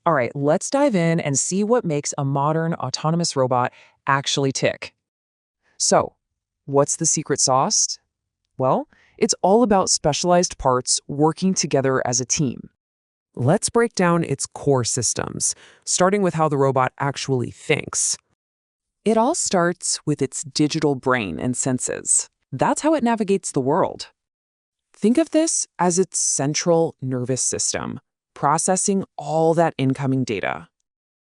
All right, let's dive in and see what makes a modern autonomous robot actually tick. So, what's the secret sauce? Well, it's all about specialized parts working together as a team. Let's break down its core systems, starting with how the robot actually thinks. It all starts with its digital brain and senses. That's how it navigates the world. Think of this as its central nervous system, processing all that incoming data.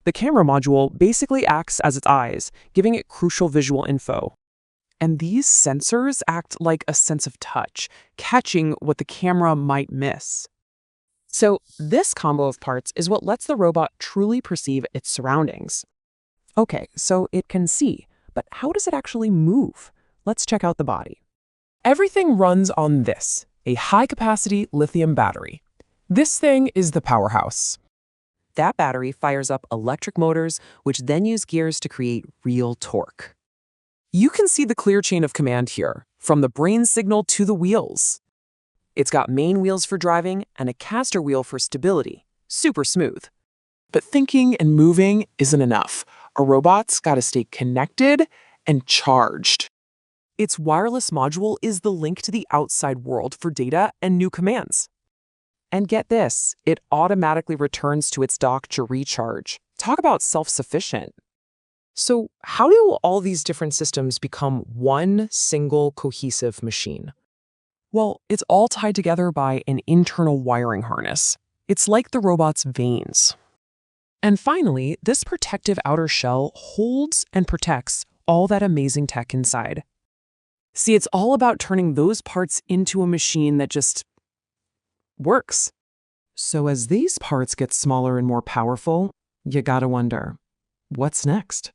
The camera module basically acts as its eyes, giving it crucial visual info. And these sensors act like a sense of touch, catching what the camera might miss. So, this combo of parts is what lets the robot truly perceive its surroundings. Okay, so it can see, but how does it actually move? Let's check out the body. Everything runs on this, a high-capacity lithium battery. This thing is the powerhouse. That battery fires up electric motors, which then use gears to create real torque. You can see the clear chain of command here, from the brain signal to the wheels. It's got main wheels for driving and a caster wheel for stability. Super smooth. But thinking and moving isn't enough. A robot's got to stay connected and charged. Its wireless module is the link to the outside world for data and new commands. And get this, it automatically returns to its dock to recharge. Talk about self-sufficient. So, how do all these different systems become one single cohesive machine? Well, it's all tied together by an internal wiring harness. It's like the robot's veins. And finally, this protective outer shell holds and protects all that amazing tech inside. See, it's all about turning those parts into a machine that just works. So as these parts get smaller and more powerful, you gotta wonder, what's next?